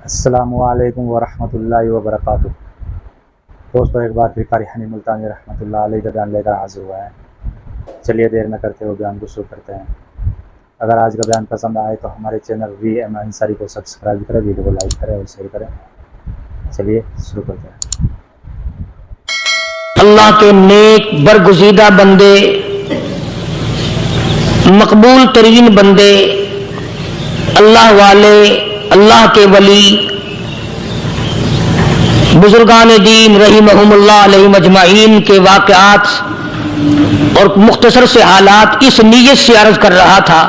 السلام علیکم ورحمۃ اللہ وبرکاتہ۔ دوستو ایک بار پھر قاری حنی ملتانی رحمۃ اللہ علیہ کا بیان لے کر حاضر ہوا ہے۔ چلیے دیر نہ کرتے ہوئے بیان کو شروع کرتے ہیں۔ اگر آج کا بیان پسند آئے تو ہمارے چینل VM انصاری کو سبسکرائب کریں، ویڈیو کو لائک کریں اور شیئر کریں۔ چلیے شروع کرتے ہیں۔ اللہ کے نیک برگزیدہ بندے، مقبول ترین بندے، اللہ والے، اللہ کے ولی، بزرگان دین رحمہم اللہ علیہ مجمعین کے واقعات اور مختصر سے حالات اس نیت سے عرض کر رہا تھا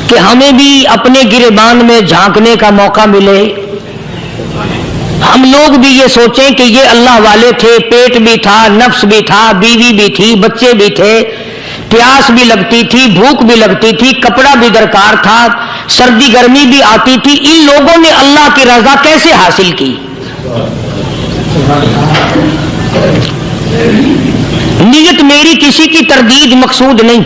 کہ ہمیں بھی اپنے گریبان میں جھانکنے کا موقع ملے، ہم لوگ بھی یہ سوچیں کہ یہ اللہ والے تھے، پیٹ بھی تھا، نفس بھی تھا، بیوی بھی تھی، بچے بھی تھے، پیاس بھی لگتی تھی، بھوک بھی لگتی تھی، کپڑا بھی درکار تھا، سردی گرمی بھی آتی تھی، ان لوگوں نے اللہ کی رضا کیسے حاصل کی؟ نیت میری کسی کی تردید مقصود نہیں،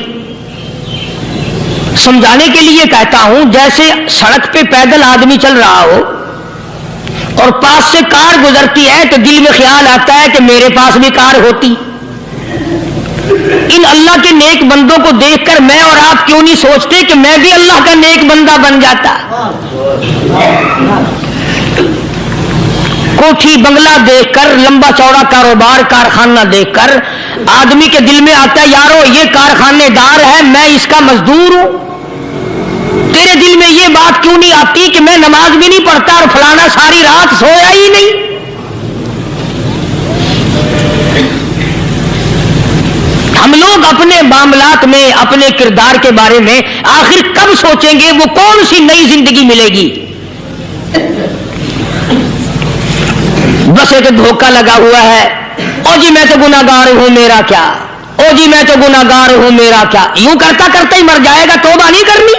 سمجھانے کے لیے کہتا ہوں جیسے سڑک پہ پیدل آدمی چل رہا ہو اور پاس سے کار گزرتی ہے تو دل میں خیال آتا ہے کہ میرے پاس بھی کار ہوتی۔ ان اللہ کے نیک بندوں کو دیکھ کر میں اور آپ کیوں نہیں سوچتے کہ میں بھی اللہ کا نیک بندہ بن جاتا؟ کوٹھی بنگلہ دیکھ کر، لمبا چوڑا کاروبار کارخانہ دیکھ کر آدمی کے دل میں آتا ہے یارو یہ کارخانے دار ہے، میں اس کا مزدور ہوں۔ تیرے دل میں یہ بات کیوں نہیں آتی کہ میں نماز بھی نہیں پڑھتا اور فلانا ساری رات سویا ہی نہیں؟ ہم لوگ اپنے معاملات میں، اپنے کردار کے بارے میں آخر کب سوچیں گے؟ وہ کون سی نئی زندگی ملے گی؟ بس ایک دھوکہ لگا ہوا ہے، او جی میں تو گناہگار ہوں میرا کیا، او جی میں تو گناہگار ہوں میرا کیا، یوں کرتا کرتا ہی مر جائے گا، توبہ نہیں کرنی۔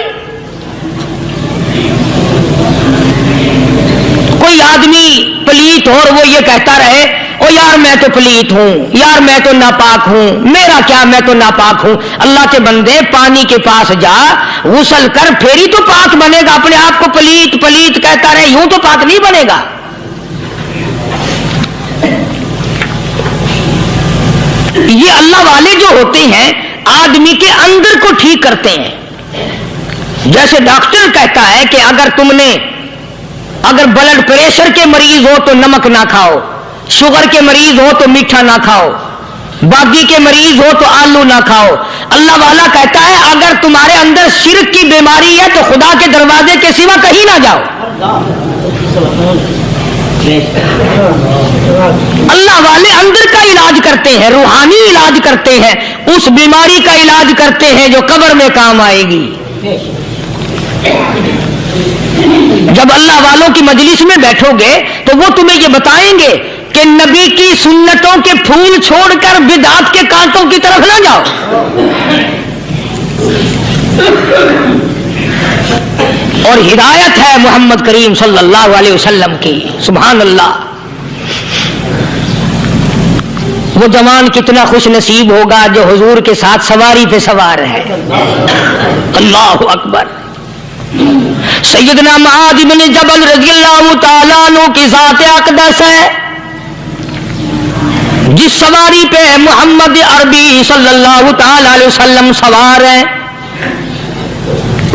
کوئی آدمی پلیت ہو اور وہ یہ کہتا رہے او یار میں تو پلیت ہوں، یار میں تو ناپاک ہوں، میرا کیا میں تو ناپاک ہوں۔ اللہ کے بندے پانی کے پاس جا، غسل کر، پھر ہی تو پاک بنے گا۔ اپنے آپ کو پلیت پلیت کہتا رہے یوں تو پاک نہیں بنے گا۔ یہ اللہ والے جو ہوتے ہیں آدمی کے اندر کو ٹھیک کرتے ہیں۔ جیسے ڈاکٹر کہتا ہے کہ اگر بلڈ پریشر کے مریض ہو تو نمک نہ کھاؤ، شوگر کے مریض ہو تو میٹھا نہ کھاؤ، باقی کے مریض ہو تو آلو نہ کھاؤ۔ اللہ والا کہتا ہے اگر تمہارے اندر شرک کی بیماری ہے تو خدا کے دروازے کے سوا کہیں نہ جاؤ۔ اللہ والے اندر کا علاج کرتے ہیں، روحانی علاج کرتے ہیں، اس بیماری کا علاج کرتے ہیں جو قبر میں کام آئے گی۔ جب اللہ والوں کی مجلس میں بیٹھو گے تو وہ تمہیں یہ بتائیں گے کہ نبی کی سنتوں کے پھول چھوڑ کر بدعت کے کانٹوں کی طرف نہ جاؤ۔ اور ہدایت ہے محمد کریم صلی اللہ علیہ وسلم کی، سبحان اللہ۔ وہ جوان کتنا خوش نصیب ہوگا جو حضور کے ساتھ سواری پہ سوار ہے۔ اللہ اکبر۔ سیدنا معاذ بن جبل رضی اللہ تعالیٰ عنہ کی ذات اقدس ہے، جس سواری پہ محمد عربی صلی اللہ تعالی علیہ وسلم سوار ہے،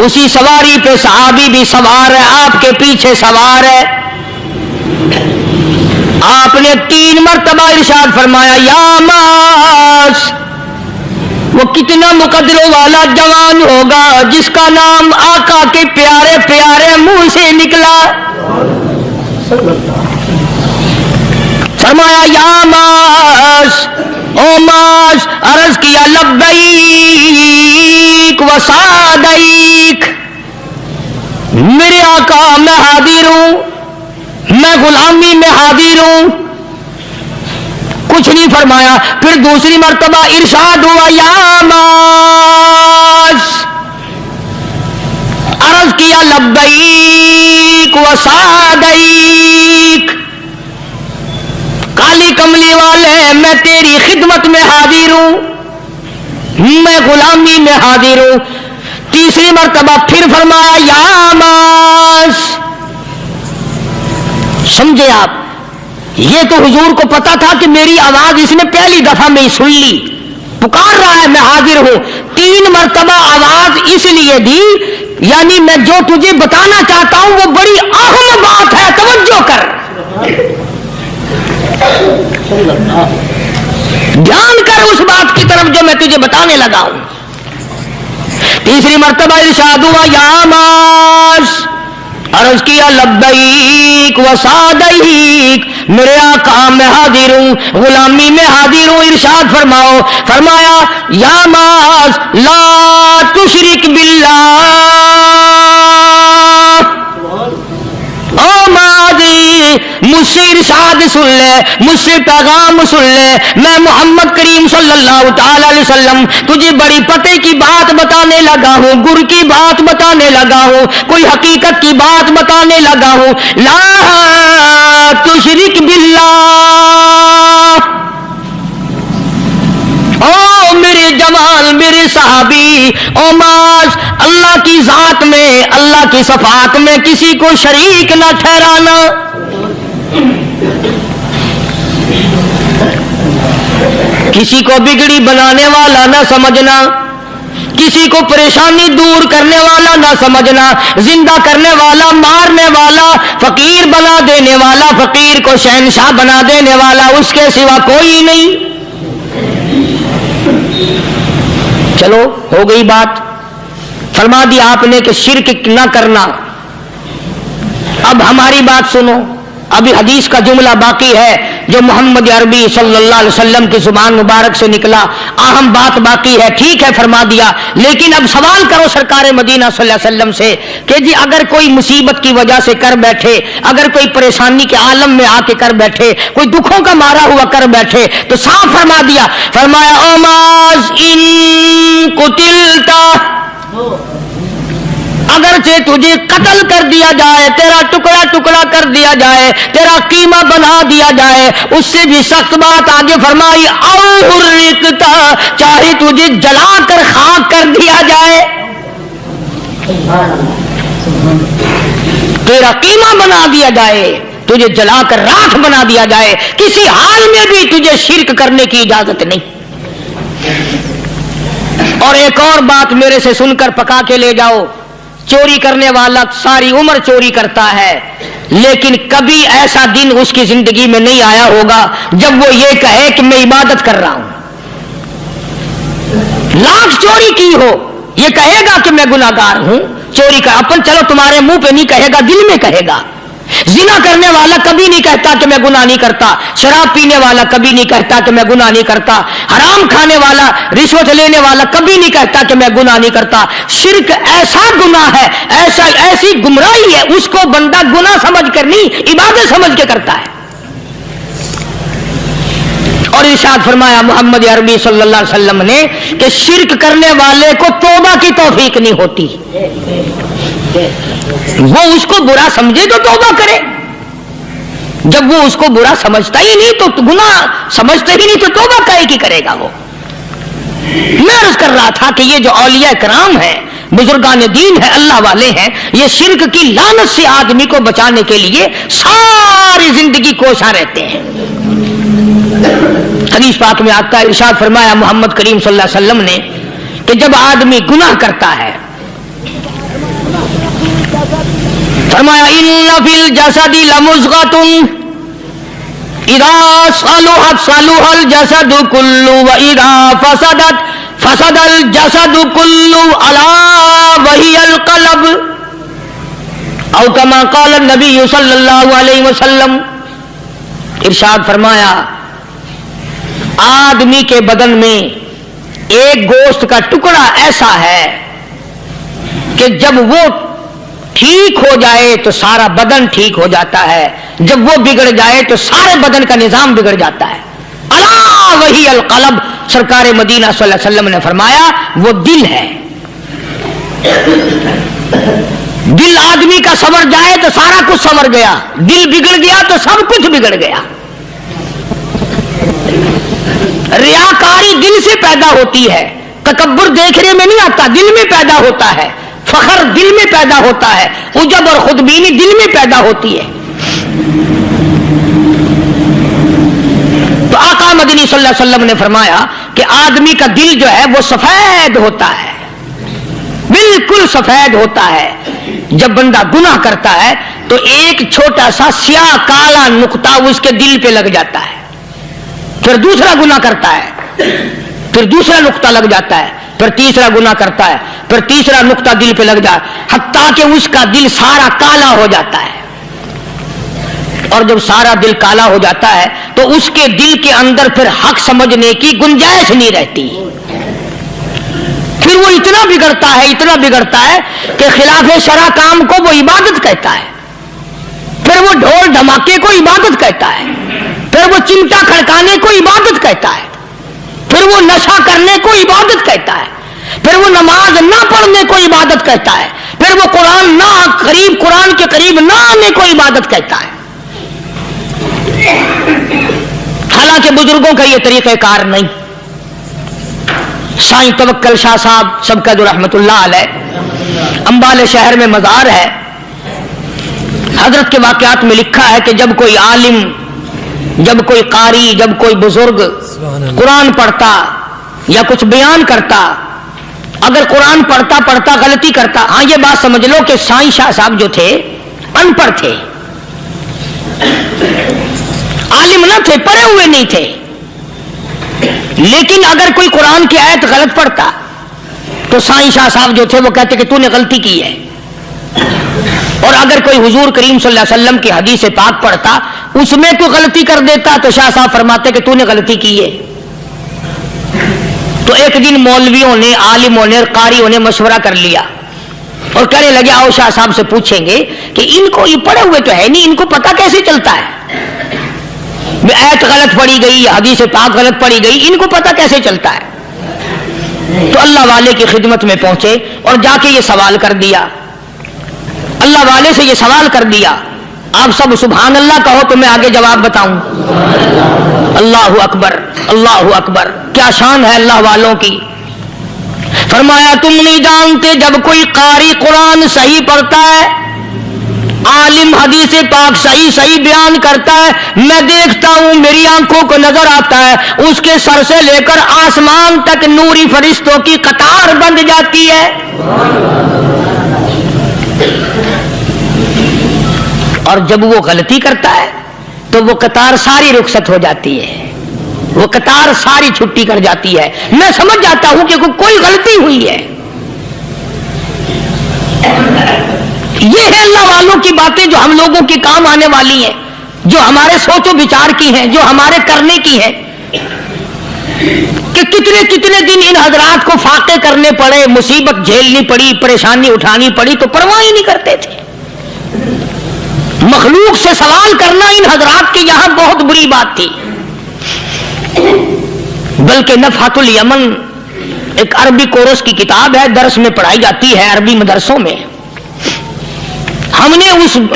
اسی سواری پہ صحابی بھی سوار ہے، آپ کے پیچھے سوار ہے۔ آپ نے 3 مرتبہ ارشاد فرمایا یا معاذ، وہ کتنا مقدروں والا جوان ہوگا جس کا نام آقا کے پیارے پیارے منہ سے نکلا۔ فرمایا یا معاذ، او معاذ، عرض کیا لبیک و سعدیک، میرے آقا میں حاضر ہوں، میں غلامی میں حاضر ہوں۔ کچھ نہیں فرمایا، پھر دوسری مرتبہ ارشاد ہوا یا معاذ، عرض کیا لبیک و سعدیک، کالی کملی والے میں تیری خدمت میں حاضر ہوں، میں غلامی میں حاضر ہوں۔ تیسری مرتبہ پھر فرمایا یا معاذ، سمجھے آپ؟ یہ تو حضور کو پتا تھا کہ میری آواز اس نے پہلی دفعہ میں سن لی، پکار رہا ہے میں حاضر ہوں. 3 مرتبہ آواز اس لیے دی، یعنی میں جو تجھے بتانا چاہتا ہوں وہ بڑی اہم بات ہے، توجہ کر، دھیان کر اس بات کی طرف جو میں تجھے بتانے لگا ہوں. تیسری مرتبہ ارشاد ہوا یا معاذ، عرض کیا لبیک و سعدیک، میرے آقا میں حاضر ہوں، غلامی میں حاضر ہوں. ارشاد فرماؤ، فرمایا یا معاذ لا تشرک باللہ، او ماضی مجھ سے ارشاد سن لے، مجھ سے پیغام سن لے، میں محمد کریم صلی اللہ تعالی علیہ وسلم تجھے بڑی پتے کی بات بتانے لگا ہوں، گر کی بات بتانے لگا ہوں، کوئی حقیقت کی بات بتانے لگا ہوں. لا تشرک باللہ، او میرے جمال میرے صحابی، او معاذ اللہ کی ذات میں اللہ کی صفات میں کسی کو شریک نہ ٹھہرانا. کسی کو بگڑی بنانے والا نہ سمجھنا، کسی کو پریشانی دور کرنے والا نہ سمجھنا، زندہ کرنے والا، مارنے والا، فقیر بنا دینے والا، فقیر کو شہنشاہ بنا دینے والا اس کے سوا کوئی نہیں. چلو ہو گئی بات، فرما دیا آپ نے کہ شرک نہ کرنا. اب ہماری بات سنو، ابھی حدیث کا جملہ باقی ہے جو محمد عربی صلی اللہ علیہ وسلم کی زبان مبارک سے نکلا، اہم بات باقی ہے. ٹھیک ہے فرما دیا، لیکن اب سوال کرو سرکار مدینہ صلی اللہ علیہ وسلم سے کہ جی اگر کوئی مصیبت کی وجہ سے کر بیٹھے، اگر کوئی پریشانی کے عالم میں آ کے کر بیٹھے، کوئی دکھوں کا مارا ہوا کر بیٹھے، تو صاف فرما دیا، فرمایا او معاذ ان قتلتا، اگرچہ تجھے قتل کر دیا جائے، تیرا ٹکڑا ٹکڑا کر دیا جائے، تیرا قیمہ بنا دیا جائے، اس سے بھی سخت بات آگے فرمائی او حرقتا، چاہے تجھے جلا کر خاک کر دیا جائے، تیرا قیمہ بنا دیا جائے، تجھے جلا کر راکھ بنا دیا جائے، کسی حال میں بھی تجھے شرک کرنے کی اجازت نہیں. اور ایک اور بات میرے سے سن کر پکا کے لے جاؤ، چوری کرنے والا ساری عمر چوری کرتا ہے، لیکن کبھی ایسا دن اس کی زندگی میں نہیں آیا ہوگا جب وہ یہ کہے کہ میں عبادت کر رہا ہوں. لاکھ چوری کی ہو یہ کہے گا کہ میں گناہگار ہوں. چوری کا اپن چلو تمہارے منہ پہ نہیں کہے گا، دل میں کہے گا. زنا کرنے والا کبھی نہیں کہتا کہ میں گناہ نہیں کرتا، شراب پینے والا کبھی نہیں کہتا کہ میں گناہ نہیں کرتا، حرام کھانے والا، رشوت لینے والا کبھی نہیں کہتا کہ میں گناہ نہیں کرتا. شرک ایسا گناہ ہے، ایسی گمراہی ہے، اس کو بندہ گناہ سمجھ کر نہیں عبادت سمجھ کے کرتا ہے. اور ارشاد فرمایا محمد عربی صلی اللہ علیہ وسلم نے کہ شرک کرنے والے کو توبہ کی توفیق نہیں ہوتی. وہ اس کو برا سمجھے تو توبہ کرے، جب وہ اس کو برا سمجھتا ہی نہیں تو گناہ سمجھتا ہی نہیں تو توبہ کہے کی کرے گا وہ. میں عرض کر رہا تھا کہ یہ جو اولیاء کرام ہیں، بزرگان دین ہیں، اللہ والے ہیں، یہ شرک کی لعنت سے آدمی کو بچانے کے لیے ساری زندگی کوشاں رہتے ہیں. حدیث پاک میں آتا ہے، ارشاد فرمایا محمد کریم صلی اللہ علیہ وسلم نے کہ جب آدمی گناہ کرتا ہے، فرمایا ان فی الجسد لمضغۃ اذا صلحت صلح الجسد كله واذا فسدت فسد الجسد كله الا وهي القلب او كما قال النبي صلی اللہ علیہ وسلم. ارشاد فرمایا آدمی کے بدن میں ایک گوشت کا ٹکڑا ایسا ہے کہ جب وہ ٹھیک ہو جائے تو سارا بدن ٹھیک ہو جاتا ہے، جب وہ بگڑ جائے تو سارے بدن کا نظام بگڑ جاتا ہے. الا وہی القلب، سرکار مدینہ صلی اللہ علیہ وسلم نے فرمایا وہ دل ہے. دل آدمی کا سنور جائے تو سارا کچھ سنور گیا، دل بگڑ گیا تو سب کچھ بگڑ گیا. ریاکاری دل سے پیدا ہوتی ہے، تکبر دیکھنے میں نہیں آتا، دل میں پیدا ہوتا ہے. فخر دل میں پیدا ہوتا ہے، عجب اور خودبینی دل میں پیدا ہوتی ہے. تو آقا مدنی صلی اللہ علیہ وسلم نے فرمایا کہ آدمی کا دل جو ہے وہ سفید ہوتا ہے، بالکل سفید ہوتا ہے۔ جب بندہ گناہ کرتا ہے تو ایک چھوٹا سا سیاہ کالا نقطہ اس کے دل پہ لگ جاتا ہے، پھر دوسرا گناہ کرتا ہے، پھر دوسرا نقطہ لگ جاتا ہے، پھر تیسرا گناہ کرتا ہے، پھر تیسرا نقطہ دل پہ لگ جاتا ہے، حتیٰ کہ اس کا دل سارا کالا ہو جاتا ہے۔ اور جب سارا دل کالا ہو جاتا ہے تو اس کے دل کے اندر پھر حق سمجھنے کی گنجائش نہیں رہتی، پھر وہ اتنا بگڑتا ہے کہ خلاف شرع کام کو وہ عبادت کہتا ہے، پھر وہ ڈھول دھماکے کو عبادت کہتا ہے، پھر وہ چمٹا کھڑکانے کو عبادت کہتا ہے، پھر وہ نشہ کرنے کو عبادت کہتا ہے، پھر وہ نماز نہ پڑھنے کو عبادت کہتا ہے، پھر وہ قرآن کے قریب نہ آنے کو عبادت کہتا ہے۔ حالانکہ بزرگوں کا یہ طریقہ کار نہیں۔ سائیں توکل شاہ صاحب سب کا جو رحمت اللہ علیہ، امبالے شہر میں مزار ہے، حضرت کے واقعات میں لکھا ہے کہ جب کوئی عالم، جب کوئی قاری، جب کوئی بزرگ قرآن پڑھتا یا کچھ بیان کرتا، اگر قرآن پڑھتا غلطی کرتا، ہاں یہ بات سمجھ لو کہ سائیں شاہ صاحب جو تھے ان پڑھ تھے، عالم نہ تھے، پڑھے ہوئے نہیں تھے، لیکن اگر کوئی قرآن کی آیت غلط پڑھتا تو سائیں شاہ صاحب جو تھے وہ کہتے کہ تو نے غلطی کی ہے، اور اگر کوئی حضور کریم صلی اللہ علیہ وسلم کی حدیث پاک پڑھتا اس میں تو غلطی کر دیتا تو شاہ صاحب فرماتے کہ تو نے غلطی کی ہے۔ تو ایک دن مولویوں نے، عالموں نے، قاریوں نے مشورہ کر لیا اور کہنے لگے آؤ شاہ صاحب سے پوچھیں گے کہ ان کو یہ پڑھے ہوئے تو ہے نہیں، ان کو پتہ کیسے چلتا ہے، آیت غلط پڑھی گئی، حدیث پاک غلط پڑھی گئی، ان کو پتہ کیسے چلتا ہے؟ تو اللہ والے کی خدمت میں پہنچے اور جا کے یہ سوال کر دیا، اللہ والے سے یہ سوال کر دیا۔ آپ سب سبحان اللہ کہو تو میں آگے جواب بتاؤں۔ اللہ اکبر، اللہ اکبر، کیا شان ہے اللہ والوں کی۔ فرمایا تم نہیں جانتے جب کوئی قاری قرآن صحیح پڑھتا ہے، عالم حدیث پاک صحیح بیان کرتا ہے، میں دیکھتا ہوں، میری آنکھوں کو نظر آتا ہے، اس کے سر سے لے کر آسمان تک نوری فرشتوں کی قطار بند جاتی ہے، اور جب وہ غلطی کرتا ہے تو وہ قطار ساری رخصت ہو جاتی ہے، وہ قطار ساری چھٹی کر جاتی ہے، میں سمجھ جاتا ہوں کہ کوئی غلطی ہوئی ہے۔ یہ ہے اللہ والوں کی باتیں جو ہم لوگوں کے کام آنے والی ہیں، جو ہمارے سوچ و بچار کی ہیں، جو ہمارے کرنے کی ہیں، کہ کتنے دن ان حضرات کو فاقے کرنے پڑے، مصیبت جھیلنی پڑی، پریشانی اٹھانی پڑی تو پرواہ ہی نہیں کرتے تھے۔ مخلوق سے سوال کرنا ان حضرات کے یہاں بہت بری بات تھی، بلکہ نفحۃ الیمن ایک عربی کورس کی کتاب ہے، درس میں پڑھائی جاتی ہے عربی مدرسوں میں۔ ہم نے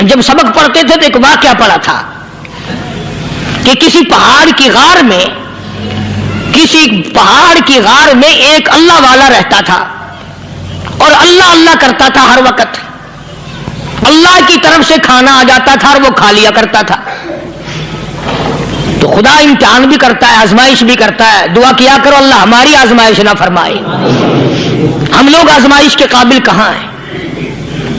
جب سبق پڑھتے تھے تو ایک واقعہ پڑھا تھا کہ کسی پہاڑ کی غار میں ایک اللہ والا رہتا تھا اور اللہ اللہ کرتا تھا، ہر وقت اللہ کی طرف سے کھانا آ جاتا تھا اور وہ کھا لیا کرتا تھا۔ تو خدا امتحان بھی کرتا ہے، آزمائش بھی کرتا ہے، دعا کیا کرو اللہ ہماری آزمائش نہ فرمائے، ہم لوگ آزمائش کے قابل کہاں ہیں۔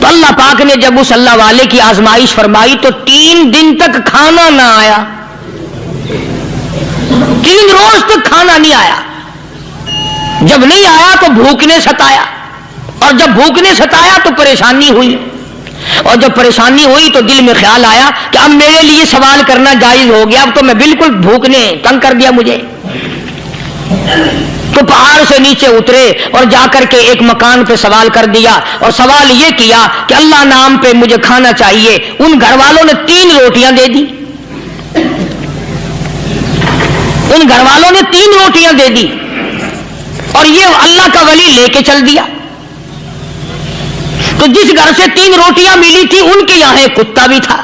تو اللہ پاک نے جب اس اللہ والے کی آزمائش فرمائی تو 3 دن تک کھانا نہ آیا، 3 روز تک کھانا نہیں آیا۔ جب نہیں آیا تو بھوک نے ستایا، اور جب بھوک نے ستایا تو پریشانی ہوئی، اور جب پریشانی ہوئی تو دل میں خیال آیا کہ اب میرے لیے سوال کرنا جائز ہو گیا، اب تو میں بالکل بھوک نے تنگ کر دیا مجھے۔ تو پہاڑ سے نیچے اترے اور جا کر کے ایک مکان پہ سوال کر دیا، اور سوال یہ کیا کہ اللہ نام پہ مجھے کھانا چاہیے۔ ان گھر والوں نے 3 روٹیاں دے دی، ان گھر والوں نے 3 روٹیاں دے دی، اور یہ اللہ کا ولی لے کے چل دیا۔ تو جس گھر سے 3 روٹیاں ملی تھی ان کے یہاں ایک کتا بھی تھا،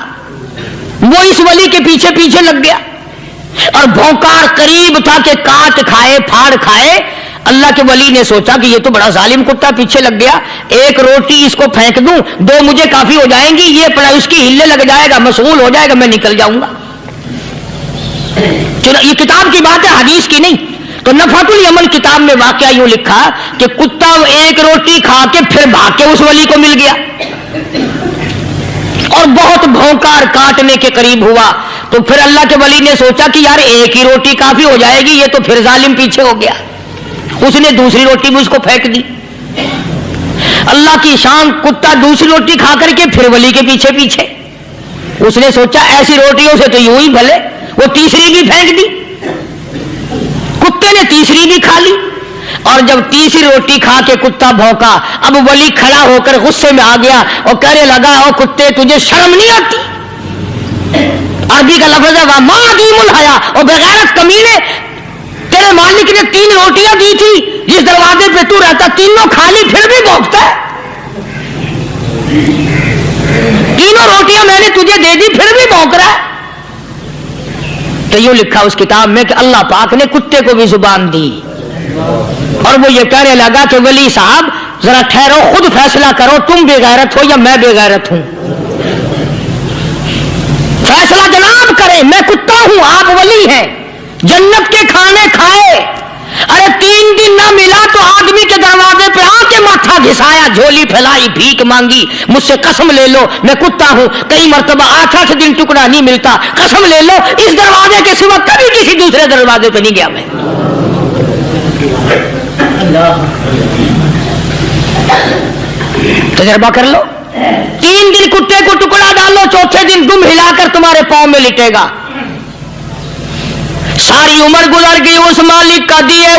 وہ اس ولی کے پیچھے پیچھے لگ گیا اور بھونکار قریب تھا کہ کاٹ کھائے، پھاڑ کھائے، اللہ کے ولی نے سوچا کہ یہ تو بڑا ظالم کتا پیچھے لگ گیا، ایک روٹی اس کو پھینک دوں، 2 مجھے کافی ہو جائیں گی، یہ پڑا اس کی ہلے لگ جائے گا، مشغول ہو جائے گا، میں نکل جاؤں گا۔ یہ کتاب کی بات ہے، حدیث کی نہیں۔ تو نفحۃ الیمن کتاب میں واقعہ یوں لکھا کہ کتا ایک روٹی کھا کے پھر بھاگ کے اس ولی کو مل گیا اور بہت بھونکا اور کاٹنے کے قریب ہوا۔ تو پھر اللہ کے ولی نے سوچا کہ یار ایک ہی روٹی کافی ہو جائے گی، یہ تو پھر ظالم پیچھے ہو گیا، اس نے دوسری روٹی بھی اس کو پھینک دی۔ اللہ کی شان، کتا دوسری روٹی کھا کر کے پھر ولی کے پیچھے پیچھے، اس نے سوچا ایسی روٹیوں سے تو یوں ہی بھلے، وہ تیسری بھی پھینک دی، کتے نے تیسری بھی کھا لی، اور جب تیسری روٹی کھا کے کتا بھونکا، اب ولی کھڑا ہو کر غصے میں آ گیا اور کہنے لگا او کتے تجھے شرم نہیں آتی؟ عربی کا لفظ ہے وَمَا عَدِيمُ الْحَيَا، اور بغیرت کمینے، تیرے مالک نے 3 روٹیاں دی تھی، جس دروازے پہ تو رہتا تینوں کھا لی، پھر بھی بھونکتا ہے؟ 3 روٹیاں میں نے تجھے دے دی، پھر بھی بھونک رہا ہے؟ تو یوں لکھا اس کتاب میں کہ اللہ پاک نے کتے کو بھی زبان دی، اور وہ یہ کہنے لگا کہ ولی صاحب ذرا ٹھہرو، خود فیصلہ کرو، تم بے غیرت ہو یا میں بے غیرت ہوں؟ فیصلہ جناب کریں، میں کتا ہوں، آپ ولی ہیں، جنت کے کھانے کھائے، ارے 3 دن نہ ملا تو آدمی کے دروازے پہ آ کے ماتھا گھسایا، جھولی پھیلائی، بھیک مانگی، مجھ سے قسم لے لو میں کتا ہوں، کئی مرتبہ 8 دن ٹکڑا نہیں ملتا، قسم لے لو اس دروازے کے سوا کبھی کسی دوسرے دروازے پہ نہیں گیا میں۔ تجربہ کر لو، 3 دن کتے کو ٹکڑا ڈالو، چوتھے دن دم ہلا کر تمہارے پاؤں میں لٹے گا۔ ساری عمر گزر گئی اس مالک کا دیا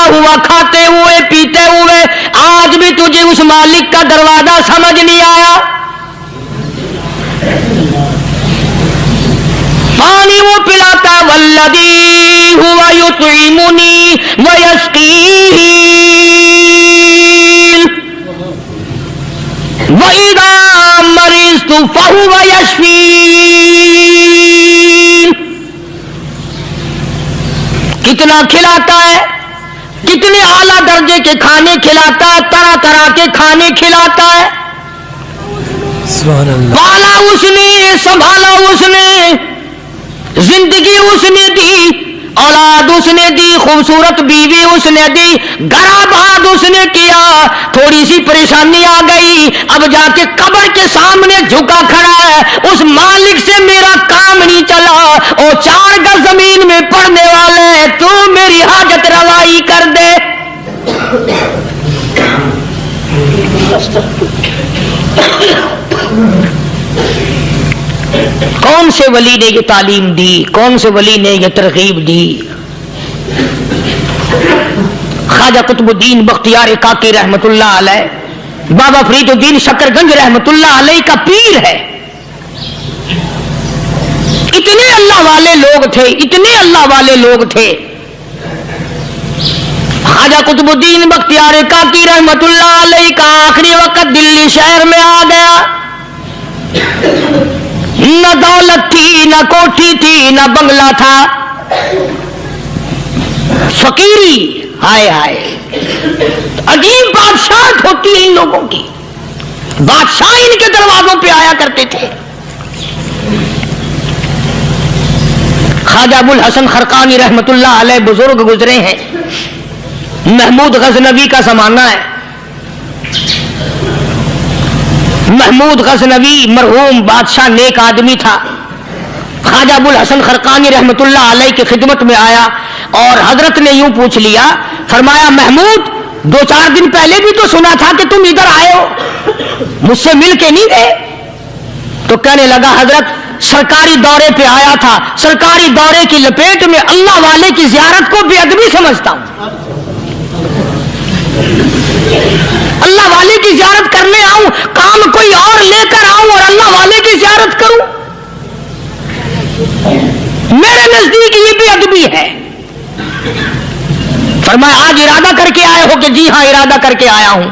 ہوا کھاتے ہوئے پیتے ہوئے، آج بھی تجھے اس مالک کا دروازہ سمجھ نہیں آیا۔ پانی وہ پلاتا والذی ہوا یطعمنی ویسقین وَإِذَا مَرِضْتُ فَهُوَ يَشْفِينِ، کتنا کھلاتا ہے، کتنے اعلیٰ درجے کے کھانے کھلاتا ہے، طرح طرح کے کھانے کھلاتا ہے، پالا اس نے، سنبھالا اس نے، زندگی اس نے دی، اولاد اس نے دی، خوبصورت بیوی اس نے دی، گھر آباد اس نے کیا، تھوڑی سی پریشانی آ گئی، اب جا کے قبر کے سامنے جھکا کھڑا ہے، اس مالک سے میرا کام نہیں چلا، او 4 گز زمین میں پڑنے والے، تو میری حاجت روائی کر دے۔ کون سے ولی نے یہ تعلیم دی، کون سے ولی نے یہ ترغیب دی؟ خواجہ قطب الدین بختیار کاکی رحمت اللہ علیہ، بابا فرید الدین شکر گنج رحمت اللہ علیہ کا پیر ہے۔ اتنے اللہ والے لوگ تھے، اتنے اللہ والے لوگ تھے۔ خواجہ قطب الدین بختیار کاکی رحمت اللہ علیہ کا آخری وقت دلی شہر میں آ گیا، نہ دولت تھی، نہ کوٹھی تھی، نہ بنگلہ تھا، فقیری، ہائے ہائے، عجیب بادشاہت ہوتی ہے ان لوگوں کی، بادشاہ ان کے دروازوں پہ آیا کرتے تھے۔ خواجہ ابو الحسن خرقانی رحمت اللہ علیہ بزرگ گزرے ہیں، محمود غزنوی کا زمانہ ہے۔ محمود غزنوی مرحوم بادشاہ نیک آدمی تھا۔ خواجہ ابو الحسن خرقانی رحمت اللہ علیہ کی خدمت میں آیا اور حضرت نے یوں پوچھ لیا، فرمایا محمود 2-4 دن پہلے بھی تو سنا تھا کہ تم ادھر آئے ہو، مجھ سے مل کے نہیں گئے؟ تو کہنے لگا حضرت سرکاری دورے پہ آیا تھا، سرکاری دورے کی لپیٹ میں اللہ والے کی زیارت کو بے ادبی سمجھتا ہوں، اللہ والے کی زیارت کرنے آؤں، کام کوئی اور لے کر آؤں اور اللہ والے کی زیارت کروں؟ میرے نزدیک یہ بے ادبی ہے۔ فرمایا آج ارادہ کر کے آئے ہو؟ کہ جی ہاں ارادہ کر کے آیا ہوں۔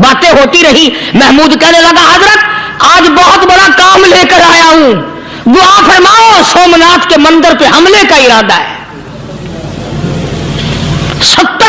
باتیں ہوتی رہی، محمود کہنے لگا حضرت آج بہت بڑا کام لے کر آیا ہوں، دعا فرماؤ، سومناتھ کے مندر پہ حملے کا ارادہ ہے، 70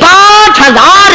5000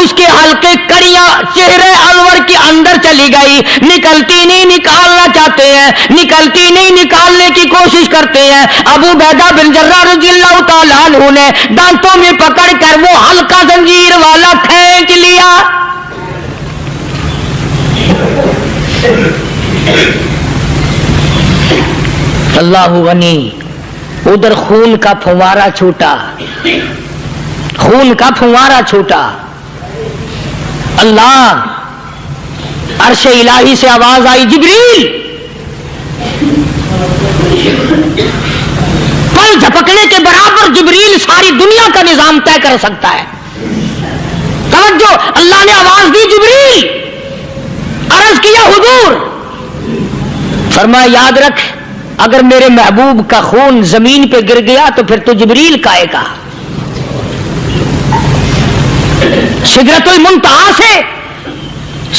اس کے ہلکے کڑیاں چہرے انور کے اندر چلی گئی، نکلتی نہیں، نکالنا چاہتے ہیں، نکلتی نہیں، نکالنے کی کوشش کرتے ہیں۔ ابو عبیدہ بن جراح رضی اللہ تعالیٰ عنہ نے دانتوں میں پکڑ کر وہ ہلکا زنجیر والا کھینچ لیا۔ اللہ غنی، ادھر خون کا پھوارا چھوٹا، خون کا پھوارا چھوٹا۔ اللہ، عرش الہی سے آواز آئی، جبریل، پل جھپکنے کے برابر جبریل ساری دنیا کا نظام طے کر سکتا ہے۔ توجہ، اللہ نے آواز دی، جبریل، عرض کیا حضور، فرمایا یاد رکھ اگر میرے محبوب کا خون زمین پہ گر گیا تو پھر تو جبریل کا آئے گا۔ سدرۃ المنتہا سے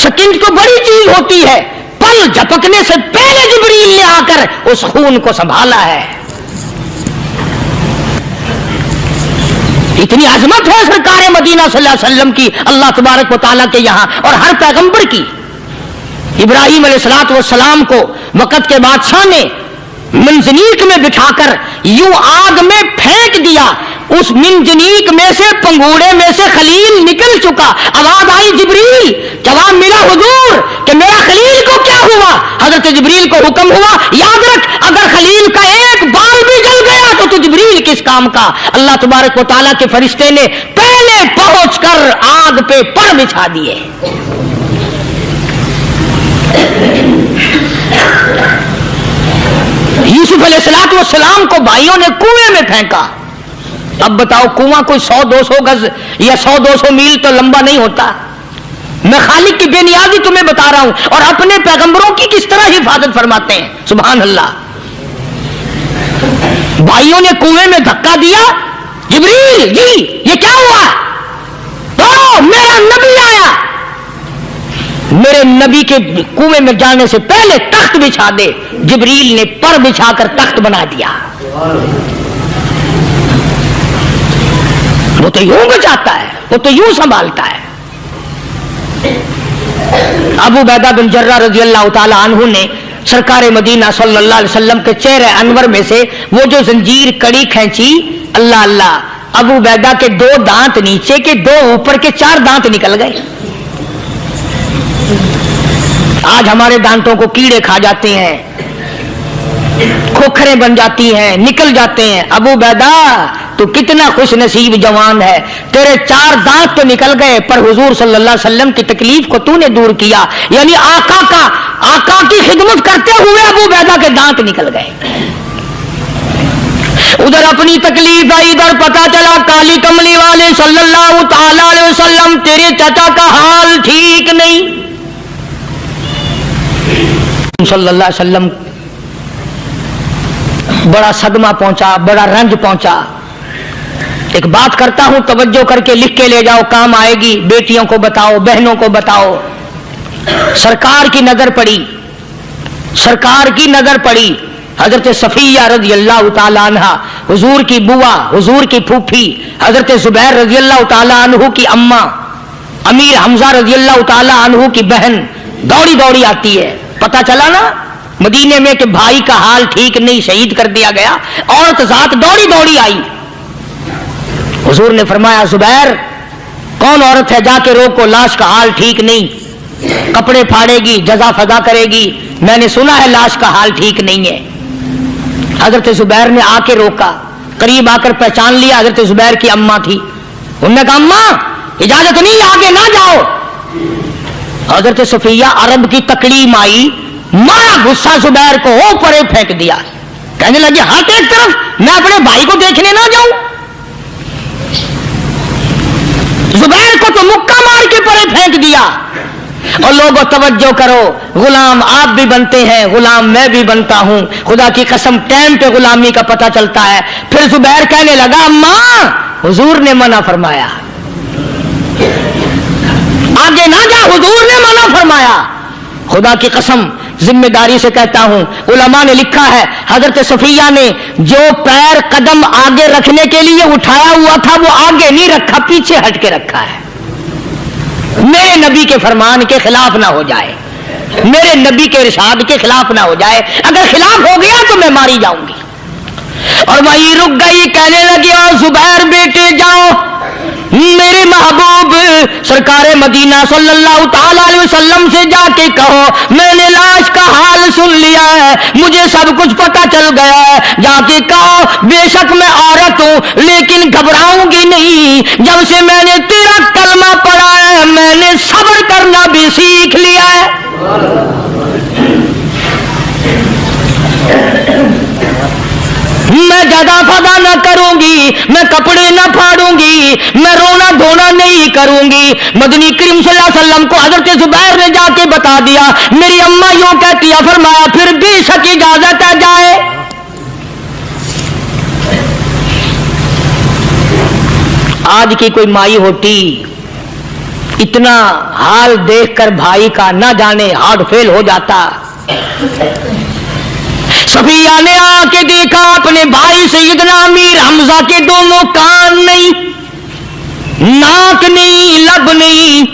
سکنڈ تو بڑی چیز ہوتی ہے، پل جھپکنے سے پہلے جبریل نے آ کر اس خون کو سنبھالا ہے۔ اتنی عظمت ہے سرکار مدینہ صلی اللہ علیہ وسلم کی اللہ تبارک و تعالیٰ کے یہاں اور ہر پیغمبر کی۔ ابراہیم علیہ الصلوۃ والسلام کو وقت کے بادشاہ نے منجنیق میں بٹھا کر یوں آگ میں پھینک دیا، اس منجنیق میں سے، پنگوڑے میں سے خلیل نکل چکا۔ آواز آئی جبریل، جواب ملا حضور کہ میرا خلیل کو کیا ہوا؟ حضرت جبریل کو حکم ہوا، یاد رکھ اگر خلیل کا ایک بال بھی جل گیا تو جبریل کس کام کا؟ اللہ تبارک و تعالیٰ کے فرشتے نے پہلے پہنچ کر آگ پہ پر بچھا دیے۔ یوسف علیہ السلام کو بھائیوں نے کنویں میں پھینکا۔ اب بتاؤ کنواں کوئی 100-200 گز یا 100-200 میل تو لمبا نہیں ہوتا۔ میں خالق کی بے نیازی تمہیں بتا رہا ہوں اور اپنے پیغمبروں کی کس طرح حفاظت فرماتے ہیں، سبحان اللہ۔ بھائیوں نے کنویں میں دھکا دیا، جبریل جی یہ کیا ہوا؟ تو میرا نبی آیا، میرے نبی کے کنویں میں جانے سے پہلے تخت بچھا دے۔ جبریل نے پر بچھا کر تخت بنا دیا۔ وہ تو یوں بچاتا ہے، وہ تو یوں سنبھالتا ہے۔ ابو عبیدہ بن جراح رضی اللہ تعالی عنہ نے سرکار مدینہ صلی اللہ علیہ وسلم کے چہرے انور میں سے وہ جو زنجیر کڑی کھینچی، اللہ اللہ، ابو عبیدہ کے 2 دانت نیچے کے، 2 اوپر کے، 4 دانت نکل گئے۔ آج ہمارے دانتوں کو کیڑے کھا جاتے ہیں، کھوکھریں بن جاتی ہیں، نکل جاتے ہیں۔ ابو عبیدہ تو کتنا خوش نصیب جوان ہے، تیرے 4 دانت تو نکل گئے پر حضور صلی اللہ علیہ وسلم کی تکلیف کو تو نے دور کیا، یعنی آقا کی خدمت کرتے ہوئے ابو عبیدہ کے دانت نکل گئے۔ ادھر اپنی تکلیف آئی، ادھر پتا چلا کالی کملی والے صلی اللہ تعالی علیہ وسلم تیرے چچا کا حال ٹھیک نہیں۔ صلی اللہ علیہ وسلم بڑا صدمہ پہنچا، بڑا رنج پہنچا۔ ایک بات کرتا ہوں، توجہ کر کے لکھ کے لے جاؤ، کام آئے گی، بیٹیوں کو بتاؤ، بہنوں کو بتاؤ۔ سرکار کی نظر پڑی، سرکار کی نظر پڑی حضرت صفیہ رضی اللہ تعالی عنہ، حضور کی بوا، حضور کی پھوپھی، حضرت زبیر رضی اللہ تعالی عنہ کی اماں، امیر حمزہ رضی اللہ تعالی عنہ کی بہن دوڑی دوڑی آتی ہے۔ پتا چلا نا مدینے میں کہ بھائی کا حال ٹھیک نہیں، شہید کر دیا گیا، عورت ذات دوڑی دوڑی آئی۔ حضور نے فرمایا زبیر کون عورت ہے، جا کے روکو، لاش کا حال ٹھیک نہیں، کپڑے پھاڑے گی، جزا فضا کرے گی، میں نے سنا ہے لاش کا حال ٹھیک نہیں ہے۔ حضرت زبیر نے آ کے روکا، قریب آ کر پہچان لیا حضرت زبیر کی اماں تھی۔ انہوں نے کہا اماں اجازت نہیں، آگے نہ جاؤ۔ حضرت صفیہ عرب کی تکلیم آئی، مارا غصہ زبیر کو، وہ پرے پھینک دیا، کہنے لگی ہٹ ایک طرف، میں اپنے بھائی کو دیکھنے نہ جاؤں۔ زبیر کو تو مکہ مار کے پرے پھینک دیا۔ اور لوگوں توجہ کرو، غلام آپ بھی بنتے ہیں، غلام میں بھی بنتا ہوں، خدا کی قسم ٹائم پہ غلامی کا پتہ چلتا ہے۔ پھر زبیر کہنے لگا اماں حضور نے منع فرمایا، آگے نہ جا، حضور نے منع فرمایا۔ خدا کی قسم ذمہ داری سے کہتا ہوں، علماء نے لکھا ہے حضرت صفیہ نے جو پیر قدم آگے رکھنے کے لیے اٹھایا ہوا تھا وہ آگے نہیں رکھا، پیچھے ہٹ کے رکھا ہے، میرے نبی کے فرمان کے خلاف نہ ہو جائے، میرے نبی کے ارشاد کے خلاف نہ ہو جائے، اگر خلاف ہو گیا تو میں ماری جاؤں گی۔ اور وہی رک گئی، کہنے لگی او زبیر بیٹے جاؤ، میرے محبوب سرکار مدینہ صلی اللہ تعالی علیہ وسلم سے جا کے کہو میں نے لاش کا حال سن لیا ہے، مجھے سب کچھ پتہ چل گیا ہے، جا کے کہو بے شک میں عورت ہوں لیکن گھبراؤں گی نہیں، جب سے میں نے تیرا کلمہ پڑھا ہے میں نے صبر کرنا بھی سیکھ لیا ہے۔ میں جدا فدا نہ کروں گی، میں کپڑے نہ پھاڑوں گی، میں رونا دھونا نہیں کروں گی۔ مدنی کریم صلی اللہ علیہ وسلم کو حضرت زبیر نے جا کے بتا دیا، میری اماں یوں کہتی ہے، فرمایا پھر بے شک اجازت ہے جائے۔ آج کی کوئی مائی ہوتی اتنا حال دیکھ کر بھائی کا نہ جانے ہارٹ فیل ہو جاتا۔ صفیہ نے آ کے دیکھا اپنے بھائی سیدنا امیر حمزہ کے دونوں کان نہیں، ناک نہیں، لب نہیں،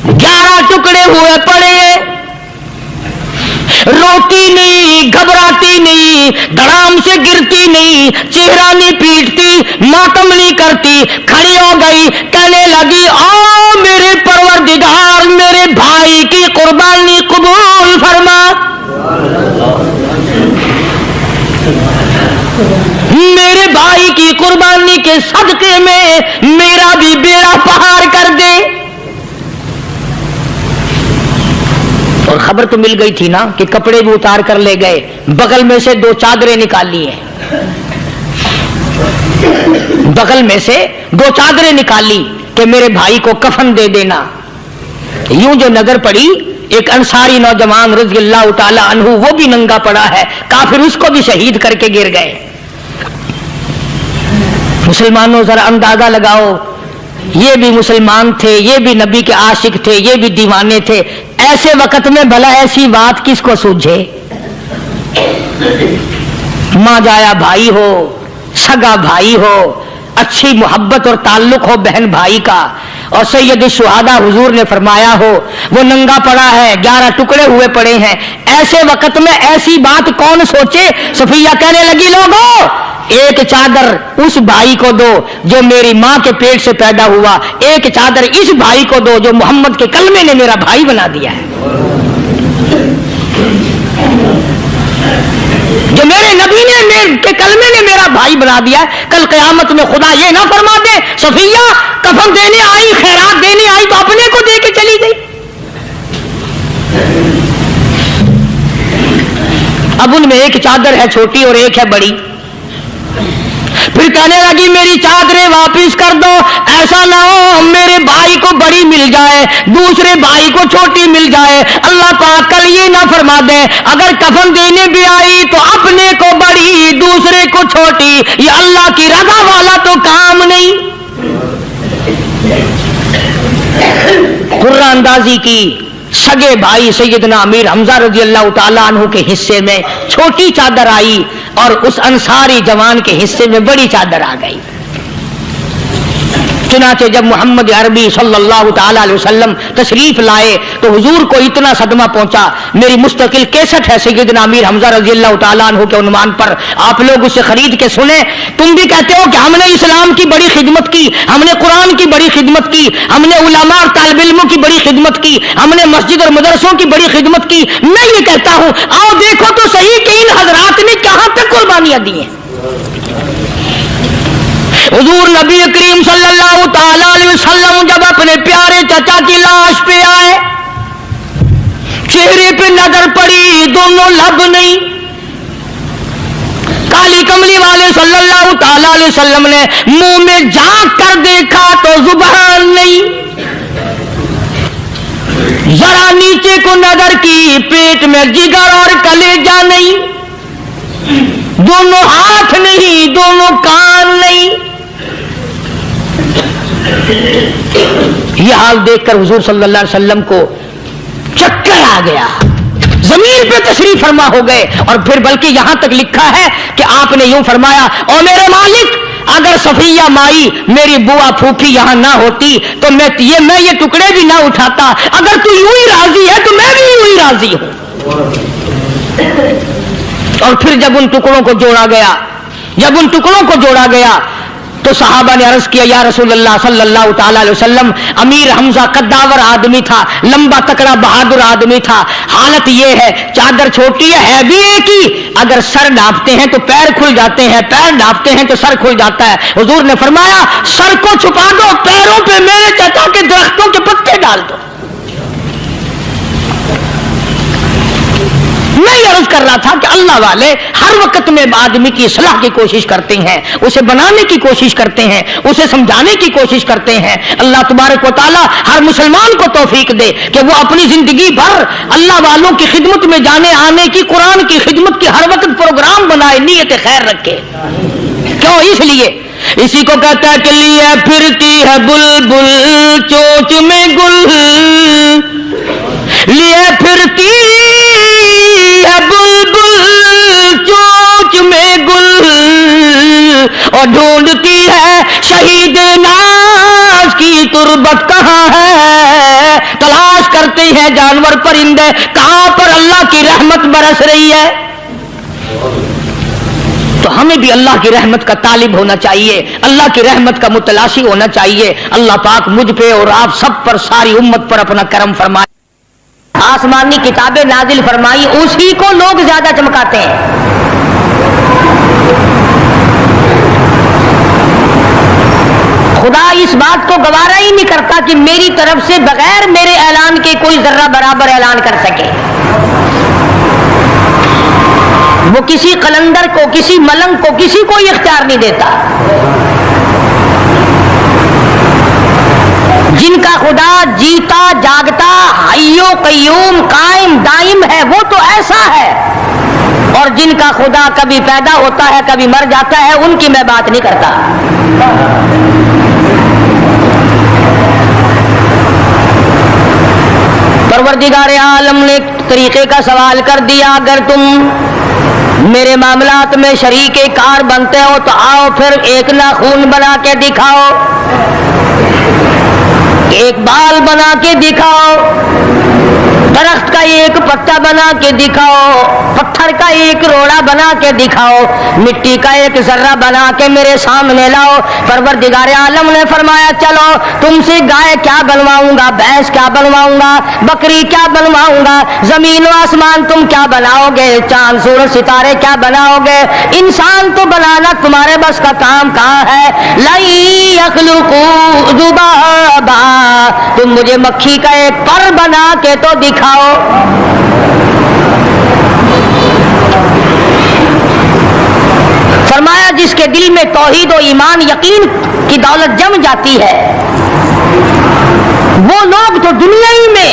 11 ٹکڑے ہوئے پڑے، روتی نہیں، گھبراتی نہیں، دھڑام سے گرتی نہیں، چہرہ نہیں پیٹتی، ماتم نہیں کرتی، کھڑی ہو گئی، کہنے لگی او میرے پروردگار میرے بھائی کی قربانی قبول فرما، میرے بھائی کی قربانی کے صدقے میں میرا بھی بیڑا پہاڑ کر دے۔ اور خبر تو مل گئی تھی نا کہ کپڑے بھی اتار کر لے گئے، بغل میں سے 2 چادریں نکالی ہیں، بغل میں سے 2 چادریں نکالی کہ میرے بھائی کو کفن دے دینا۔ یوں جو نظر پڑی ایک انصاری نوجوان رضی اللہ تعالی عنہ، وہ بھی ننگا پڑا ہے، کافر اس کو بھی شہید کر کے گر گئے۔ مسلمانوں ذرا اندازہ لگاؤ، یہ بھی مسلمان تھے، یہ بھی نبی کے عاشق تھے، یہ بھی دیوانے تھے، ایسے وقت میں بھلا ایسی بات کس کو سوجھے؟ ماں جایا بھائی ہو، سگا بھائی ہو، اچھی محبت اور تعلق ہو بہن بھائی کا، اور سید الشہداء حضور نے فرمایا ہو وہ ننگا پڑا ہے، 11 ٹکڑے ہوئے پڑے ہیں، ایسے وقت میں ایسی بات کون سوچے؟ صفیہ کہنے لگی لوگو ایک چادر اس بھائی کو دو جو میری ماں کے پیٹ سے پیدا ہوا، ایک چادر اس بھائی کو دو جو محمد کے کلمے نے میرا بھائی بنا دیا ہے، جو میرے نبی نے کے کلمے نے میرا بھائی بنا دیا ہے۔ کل قیامت میں خدا یہ نہ فرما دے صفیہ کفن دینے آئی، خیرات دینے آئی تو اپنے کو دے کے چلی گئی۔ اب ان میں ایک چادر ہے چھوٹی اور ایک ہے بڑی، پھر کہنے لگی میری چادریں واپس کر دو، ایسا نہ ہو میرے بھائی کو بڑی مل جائے دوسرے بھائی کو چھوٹی مل جائے، اللہ پاک کل یہ نہ فرما دے اگر کفن دینے بھی آئی تو اپنے کو بڑی دوسرے کو چھوٹی، یہ اللہ کی رضا والا تو کام نہیں۔ قرہ اندازی کی، سگے بھائی سیدنا امیر حمزہ رضی اللہ تعالیٰ عنہ کے حصے میں چھوٹی چادر آئی اور اس انصاری جوان کے حصے میں بڑی چادر آ گئی۔ چنانچہ جب محمد عربی صلی اللہ تعالی علیہ وسلم تشریف لائے تو حضور کو اتنا صدمہ پہنچا، میری مستقل کیسٹ ہے سیدنا امیر حمزہ رضی اللہ تعالیٰ عنہ کے عنوان پر، آپ لوگ اسے خرید کے سنیں۔ تم بھی کہتے ہو کہ ہم نے اسلام کی بڑی خدمت کی، ہم نے قرآن کی بڑی خدمت کی، ہم نے علماء اور طالب علموں کی بڑی خدمت کی، ہم نے مسجد اور مدرسوں کی بڑی خدمت کی۔ میں یہ کہتا ہوں آؤ دیکھو تو صحیح کہ ان حضرات نے کہاں تک قربانیاں دی ہیں۔ حضور نبی کریم صلی اللہ تعالی علیہ وسلم جب اپنے پیارے چچا کی لاش پہ آئے، چہرے پہ نظر پڑی دونوں لب نہیں، کالی کملی والے صلی اللہ تعالی علیہ وسلم نے منہ میں جھانک کر دیکھا تو زبان نہیں، ذرا نیچے کو نظر کی پیٹ میں جگر اور کلیجہ نہیں، دونوں ہاتھ نہیں، دونوں کان نہیں۔ یہ حال دیکھ کر حضور صلی اللہ علیہ وسلم کو چکر آ گیا، زمین پہ تشریف فرما ہو گئے، اور پھر بلکہ یہاں تک لکھا ہے کہ آپ نے یوں فرمایا، او میرے مالک اگر صفیہ مائی میری بوا پھوپھی یہاں نہ ہوتی تو میں یہ ٹکڑے بھی نہ اٹھاتا، اگر تو یوں ہی راضی ہے تو میں بھی یوں ہی راضی ہوں۔ اور پھر جب ان ٹکڑوں کو جوڑا گیا تو صحابہ نے عرض کیا، یا رسول اللہ صلی اللہ تعالی علیہ وسلم، امیر حمزہ قداور آدمی تھا، لمبا تکڑا بہادر آدمی تھا، حالت یہ ہے چادر چھوٹی ہے بھی ایک ہی، اگر سر ڈھانپتے ہیں تو پیر کھل جاتے ہیں، پیر ڈھانپتے ہیں تو سر کھل جاتا ہے۔ حضور نے فرمایا سر کو چھپا دو، پیروں پہ میرے چچا کے درختوں کے پتے ڈال دو۔ میں یہ عرض کر رہا تھا کہ اللہ والے ہر وقت میں آدمی کی اصلاح کی کوشش کرتے ہیں، اسے بنانے کی کوشش کرتے ہیں، اسے سمجھانے کی کوشش کرتے ہیں۔ اللہ تبارک و تعالی ہر مسلمان کو توفیق دے کہ وہ اپنی زندگی بھر اللہ والوں کی خدمت میں جانے آنے کی، قرآن کی خدمت کی ہر وقت پروگرام بنائے، نیت خیر رکھے۔ کیوں؟ اس لیے اسی کو کہتا ہے کہ لیے پھرتی ہے بلبل چوچ میں گل، لیے پھرتی ہے بلبل چوچ میں گل، اور ڈھونڈتی ہے شہید ناز کی تربت کہاں ہے، تلاش کرتے ہیں جانور پرندے کہاں پر اللہ کی رحمت برس رہی ہے۔ تو ہمیں بھی اللہ کی رحمت کا طالب ہونا چاہیے، اللہ کی رحمت کا متلاشی ہونا چاہیے۔ اللہ پاک مجھ پہ اور آپ سب پر، ساری امت پر اپنا کرم فرمائے۔ آسمانی کتابیں نازل فرمائی، اسی کو لوگ زیادہ چمکاتے ہیں۔ خدا اس بات کو گوارا ہی نہیں کرتا کہ میری طرف سے بغیر میرے اعلان کے کوئی ذرہ برابر اعلان کر سکے۔ وہ کسی قلندر کو، کسی ملنگ کو، کسی کو اختیار نہیں دیتا۔ جن کا خدا جیتا جاگتا حی و قیوم قائم دائم ہے وہ تو ایسا ہے، اور جن کا خدا کبھی پیدا ہوتا ہے کبھی مر جاتا ہے ان کی میں بات نہیں کرتا۔ پروردگار عالم نے طریقے کا سوال کر دیا، اگر تم میرے معاملات میں شریک کار بنتے ہو تو آؤ پھر ایک ناخون بنا کے دکھاؤ، ایک بال بنا کے دکھاؤ، درخت کا ایک پتا بنا کے دکھاؤ، پتھر کا ایک روڑا بنا کے دکھاؤ، مٹی کا ایک ذرہ بنا کے میرے سامنے لاؤ۔ پروردگار عالم نے فرمایا چلو تم سے گائے کیا بنواؤں گا، بھینس کیا بنواؤں گا، بکری کیا بنواؤں گا، زمین و آسمان تم کیا بناؤ گے، چاند سورج ستارے کیا بناؤ گے، انسان تو بنانا تمہارے بس کا کام کہاں ہے۔ لَن يَخْلُقُوا ذُبَابًا، تم مجھے مکھی کا ایک پر بنا کے تو دکھاؤ۔ فرمایا جس کے دل میں توحید و ایمان یقین کی دولت جم جاتی ہے وہ لوگ تو دنیا ہی میں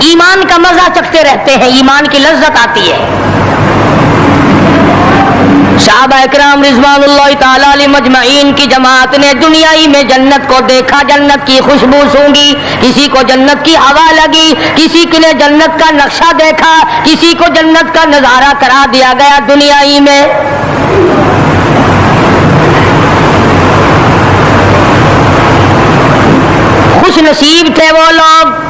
ایمان کا مزہ چکھتے رہتے ہیں، ایمان کی لذت آتی ہے۔ صحابہ اکرام رضوان اللہ تعالی علیہ مجمعین کی جماعت نے دنیا ہی میں جنت کو دیکھا، جنت کی خوشبو سونگھی، کسی کو جنت کی ہوا لگی، کسی نے جنت کا نقشہ دیکھا، کسی کو جنت کا نظارہ کرا دیا گیا دنیا ہی میں۔ خوش نصیب تھے وہ لوگ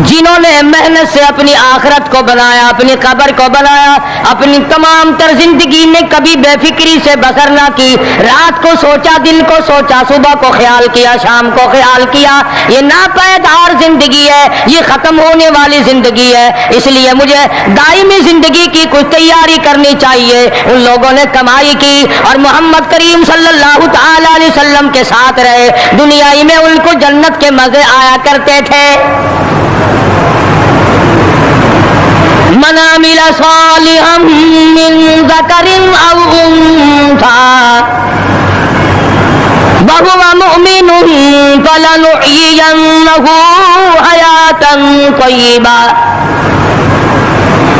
جنہوں نے محنت سے اپنی آخرت کو بنایا، اپنی قبر کو بنایا، اپنی تمام تر زندگی میں کبھی بے فکری سے بسر نہ کی، رات کو سوچا، دن کو سوچا، صبح کو خیال کیا، شام کو خیال کیا۔ یہ ناپائیدار زندگی ہے، یہ ختم ہونے والی زندگی ہے، اس لیے مجھے دائمی زندگی کی کچھ تیاری کرنی چاہیے۔ ان لوگوں نے کمائی کی اور محمد کریم صلی اللہ تعالی علیہ وسلم کے ساتھ رہے، دنیا میں ان کو جنت کے مزے آیا کرتے تھے۔ من عمل صالحا من ذکر او انثى وهو مؤمن فلنحيينه حياة طيبة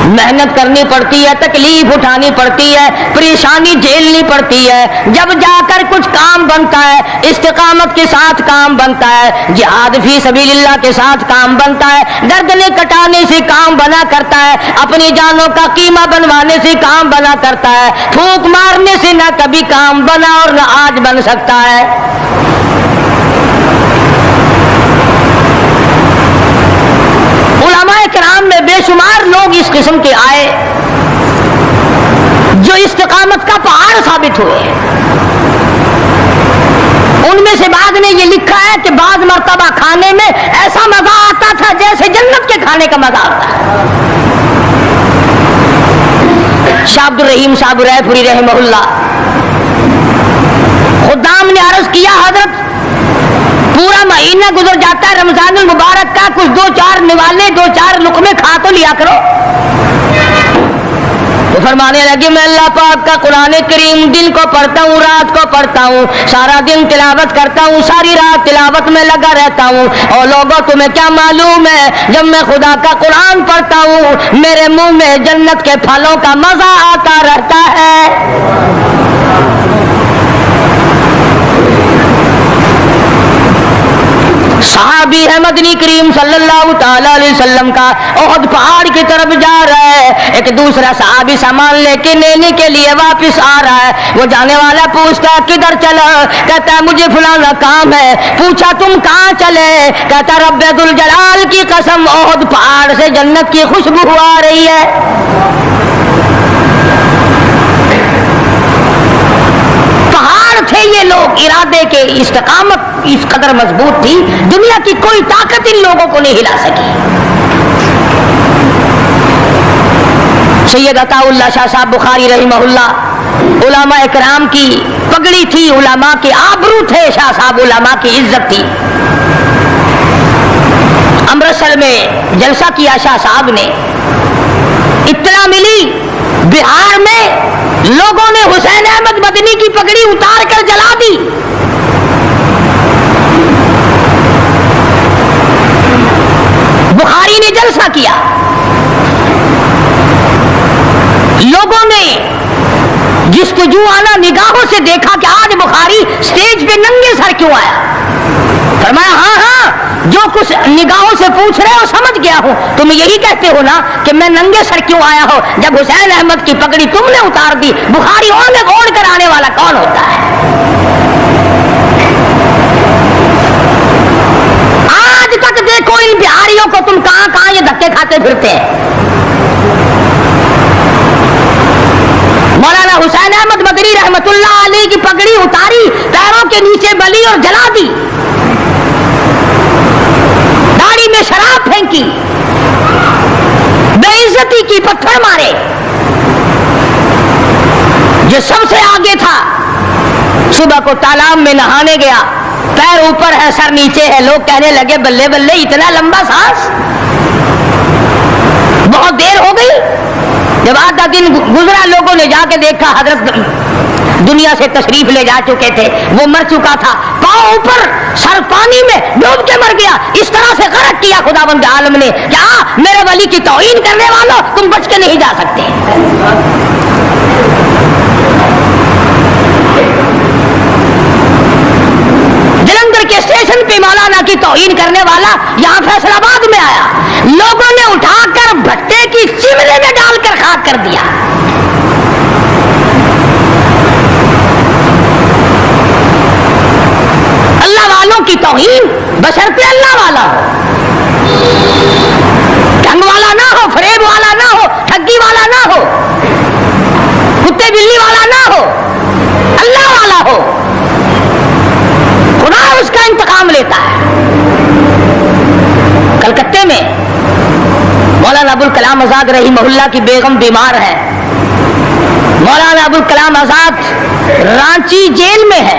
محنت کرنی پڑتی ہے، تکلیف اٹھانی پڑتی ہے، پریشانی جھیلنی پڑتی ہے، جب جا کر کچھ کام بنتا ہے، استقامت کے ساتھ کام بنتا ہے، جہاد فی سبیل اللہ کے ساتھ کام بنتا ہے، گردنیں کٹانے سے کام بنا کرتا ہے، اپنی جانوں کا قیمہ بنوانے سے کام بنا کرتا ہے، پھونک مارنے سے نہ کبھی کام بنا اور نہ آج بن سکتا ہے۔ علماء کرام میں بے شمار لوگ اس قسم کے آئے جو استقامت کا پہاڑ ثابت ہوئے۔ ان میں سے بعد نے یہ لکھا ہے کہ بعض مرتبہ کھانے میں ایسا مزہ آتا تھا جیسے جنت کے کھانے کا مزہ آتا ہے۔ شاہ عبد الرحیم صاحب رائے پوری رحمہ اللہ، خدام نے عرض کیا حضرت پورا مہینہ گزر جاتا ہے رمضان المبارک کا، کچھ دو چار نوالے دو چار لقمے کھا تو لیا کرو۔ تو فرمانے لگے میں اللہ پاک کا قرآن کریم دن کو پڑھتا ہوں، رات کو پڑھتا ہوں، سارا دن تلاوت کرتا ہوں، ساری رات تلاوت میں لگا رہتا ہوں، اور لوگوں تمہیں کیا معلوم ہے جب میں خدا کا قرآن پڑھتا ہوں میرے منہ میں جنت کے پھلوں کا مزہ آتا رہتا ہے۔ صحابی ہے مدنی کریم صلی اللہ تعالی علیہ وسلم کا، احد پہاڑ کی طرف جا رہا ہے، ایک دوسرا صحابی سامان لے کے لینے کے لیے واپس آ رہا ہے، وہ جانے والا پوچھتا کدھر چلا؟ کہتا ہے مجھے فلانا کام ہے۔ پوچھا تم کہاں چلے؟ کہتا رب ذوالجلال کی قسم احد پہاڑ سے جنت کی خوشبو آ رہی ہے۔ تھے یہ لوگ ارادے کے، استقامت اس قدر مضبوط تھی دنیا کی کوئی طاقت ان لوگوں کو نہیں ہلا سکی۔ سید عطا اللہ شاہ صاحب بخاری رحمہ اللہ، علماء اکرام کی پگڑی تھی، علماء کے آبرو تھے شاہ صاحب، علماء کی عزت تھی۔ امرتسر میں جلسہ کیا شاہ صاحب نے، اطلاع ملی بہار میں لوگوں نے حسین احمد مدنی کی پگڑی اتار کر جلا دی۔ بخاری نے جلسہ کیا، لوگوں نے جستجوانہ نگاہوں سے دیکھا کہ آج بخاری سٹیج پہ ننگے سر کیوں آیا؟ فرمایا ہاں جو کچھ نگاہوں سے پوچھ رہے ہو سمجھ گیا ہوں، تم یہی کہتے ہو نا کہ میں ننگے سر کیوں آیا ہو جب حسین احمد کی پگڑی تم نے اتار دی۔ بخاری اوڑھ کر آنے والا کون ہوتا ہے؟ آج تک دیکھو ان بہاریوں کو تم کہاں کہاں یہ دھکے کھاتے پھرتے ہیں۔ مولانا حسین احمد مدنی رحمت اللہ علیہ کی پگڑی اتاری، پیروں کے نیچے بلی اور جلا دی، داڑھی میں شراب پھینکی، بے عزتی کی، پتھر مارے۔ جو سب سے آگے تھا صبح کو تالاب میں نہانے گیا، پیر اوپر ہے سر نیچے ہے، لوگ کہنے لگے بلے بلے اتنا لمبا سانس، بہت دیر ہو گئی۔ جب آدھا دن گزرا لوگوں نے جا کے دیکھا حضرت دنیا سے تشریف لے جا چکے تھے، وہ مر چکا تھا، پاؤں اوپر سر پانی میں ڈوب کے مر گیا۔ اس طرح سے غرق کیا خداوند عالم نے کہ میرے ولی کی توہین کرنے والوں تم بچ کے نہیں جا سکتے۔ جلندھر کے اسٹیشن پہ مولانا کی توہین کرنے والا یہاں فیصل آباد میں آیا، لوگوں نے اٹھا کر بھٹے کی چمنے میں ڈال کر خاک کر دیا۔ اللہ والوں کی توہین بشرطے اللہ والا ہو، ڈھنگ والا نہ ہو، فریب والا نہ ہو، ٹھگی والا نہ ہو، کتے بلی والا نہ ہو، اللہ والا ہو، خدا اس کا انتقام لیتا ہے۔ کلکتے میں مولانا ابوالکلام آزاد رحمہ اللہ کی بیگم بیمار ہے، مولانا ابوالکلام آزاد رانچی جیل میں ہے،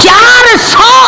400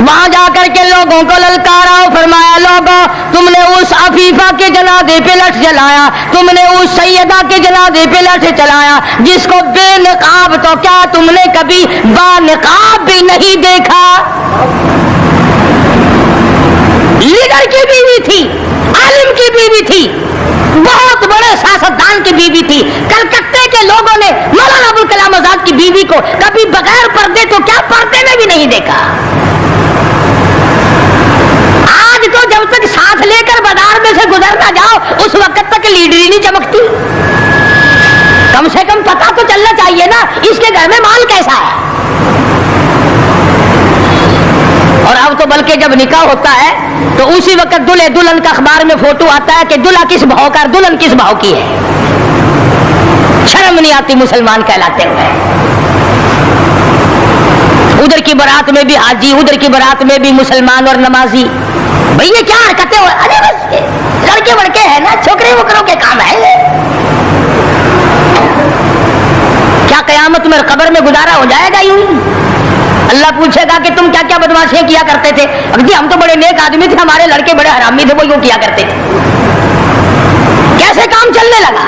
وہاں جا کر کے لوگوں کو للکارا اور فرمایا لوگوں تم نے اس عفیفہ کے جنازے پہ لٹھ جلایا, تم نے اس سیدہ کے جنازے پہ لٹھ چلایا جس کو بے نقاب تو کیا تم نے کبھی با نقاب بھی نہیں دیکھا. لیڈر کی بیوی تھی, عالم کی بیوی تھی, بہت بڑے سیاستدان کی بیوی تھی. کلکتے کے لوگوں نے مولانا ابوالکلام آزاد کی بیوی کو کبھی بغیر پردے تو کیا پردے میں بھی نہیں دیکھا. آج تو جب تک ساتھ لے کر بازار میں سے گزر نہ جاؤ اس وقت تک لیڈری نہیں چمکتی. کم سے کم پتہ تو چلنا چاہیے نا اس کے گھر میں مال کیسا ہے. اور اب تو بلکہ جب نکاح ہوتا ہے تو اسی وقت دلہے دلہن کا اخبار میں فوٹو آتا ہے کہ دلہا کس بھاؤ کا دلہن کس بھاؤ کی ہے. شرم نہیں آتی مسلمان کہلاتے ہوئے. ادھر کی بارات میں بھی حاجی, ادھر کی بارات میں بھی مسلمان اور نمازی. بھئی یہ کیا حرکتیں ہو, ارے بس لڑکے وڑکے ہیں نا, چھوکرے وکروں کے کام ہے. کیا قیامت میں قبر میں گزارا ہو جائے گا یوں؟ اللہ پوچھے گا کہ تم کیا کیا بدماشیاں کیا کرتے تھے. جی ہم تو بڑے نیک آدمی تھے, ہمارے لڑکے بڑے حرامی تھے, وہ یوں کیا کرتے تھے. کیسے کام چلنے لگا.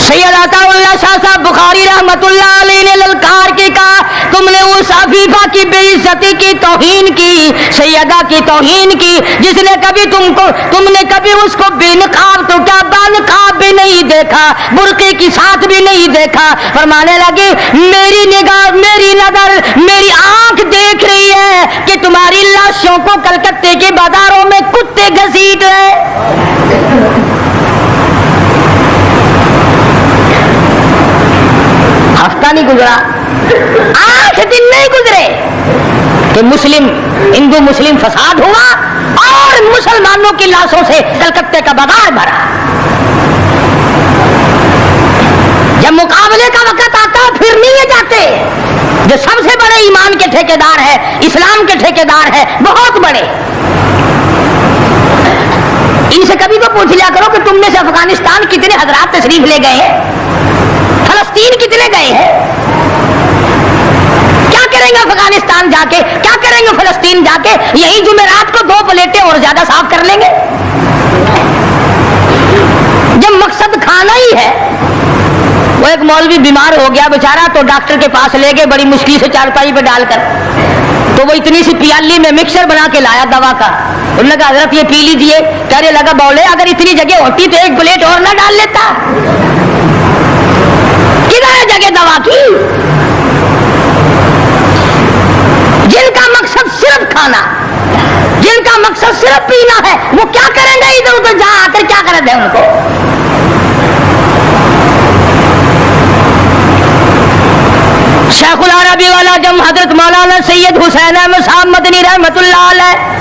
سید عطا اللہ شاہ صاحب بخاری رحمت اللہ علیہ نے للکار کے کہا تم نے اس عفیفہ کی بے عزتی کی, توہین کی, سیدہ کی توہین کی جس نے کبھی تم نے کبھی اس کو بے نقاب تو کیا با نقاب بھی نہیں دیکھا, برقعے کی ساتھ بھی نہیں دیکھا. فرمانے لگے میری نگاہ, میری نظر, میری آنکھ دیکھ رہی ہے کہ تمہاری لاشوں کو کلکتے کے بازاروں میں کتے گھسیٹ رہے. ہفتہ نہیں گزرا, 8 دن نہیں گزرے کہ ہندو مسلم فساد ہوا اور مسلمانوں کی لاشوں سے کلکتے کا بازار بھرا. جب مقابلے کا وقت آتا پھر نہیں یہ جاتے. جو سب سے بڑے ایمان کے ٹھیکیدار ہے, اسلام کے ٹھیکیدار ہے, بہت بڑے, ان سے کبھی تو پوچھ لیا کرو کہ تم میں سے افغانستان کتنے حضرات تشریف لے گئے ہیں, فلسطین کتنے گئے ہیں, کیا کریں گے افغانستان جا کے, کیا کریں گے فلسطین جا کے. یہی جمعرات کو 2 پلیٹیں اور زیادہ صاف کر لیں گے. جب مقصد کھانا ہی ہے. وہ ایک مولوی بیمار ہو گیا بیچارہ, تو ڈاکٹر کے پاس لے گئے بڑی مشکل سے چارپائی پہ ڈال کر. تو وہ اتنی سی پیالی میں مکسر بنا کے لایا دوا کا. انہوں نے کہا حضرت یہ پی لیجئے. کہنے لگا بولے اگر اتنی جگہ ہوتی تو 1 پلیٹ اور نہ ڈال لیتا. کدھر ہے جگہ دوا کی. جن کا مقصد صرف کھانا, جن کا مقصد صرف پینا ہے, وہ کیا کریں گے ادھر ادھر جا آ کر, کیا کریں گے ان کو. شیخ العربی والا جم حضرت مولانا سید حسین احمد صاحب مدنی رحمت اللہ علیہ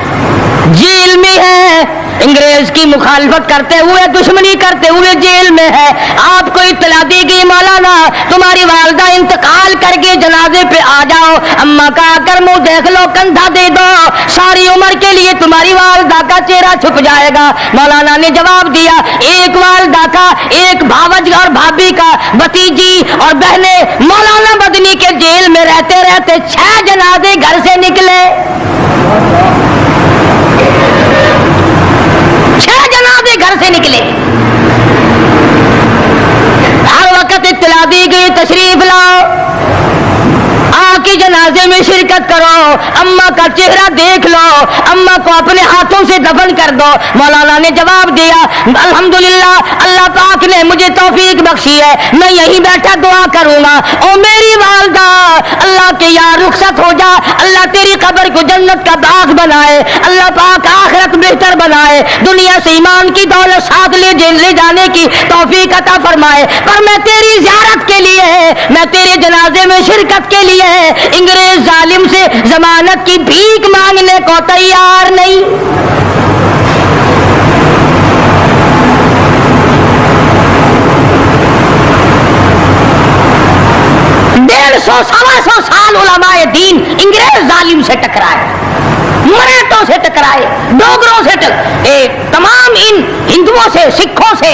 جیل میں ہے, انگریز کی مخالفت کرتے ہوئے, دشمنی کرتے ہوئے جیل میں ہے. آپ کو اطلاع دی گئی مولانا تمہاری والدہ انتقال کر کے جنازے پہ آ جاؤ, اماں کا کر منہ دیکھ لو, کندھا دے دو, ساری عمر کے لیے تمہاری والدہ کا چہرہ چھپ جائے گا. مولانا نے جواب دیا ایک والدہ کا, ایک بھاوج اور بھابھی کا, بھتیجی اور بہنیں مولانا مدنی کے جیل میں رہتے رہتے 6 جنازے گھر سے نکلے. 6 جنازے گھر سے نکلے. ہر وقت اطلاع دی گئی تشریف لاؤ, کے جنازے میں شرکت کرو, اماں کا چہرہ دیکھ لو, اماں کو اپنے ہاتھوں سے دفن کر دو. مولانا نے جواب دیا الحمدللہ اللہ پاک نے مجھے توفیق بخشی ہے, میں یہیں بیٹھا دعا کروں گا. او میری والدہ اللہ کے یار رخصت ہو جا, اللہ تیری قبر کو جنت کا باغ بنائے, اللہ پاک آخرت بہتر بنائے, دنیا سے ایمان کی دولت ساتھ لے جانے کی توفیق عطا فرمائے. پر میں تیری زیارت کے لیے, میں تیرے جنازے میں شرکت کے لیے انگریز ظالم سے ضمانت کی بھیک مانگنے کو تیار نہیں. سوا سو سال علماء دین انگریز ظالم سے ٹکرائے, مراٹھوں سے ٹکرائے, ڈوگروں سے تمام ان ہندوؤں سے, سکھوں سے,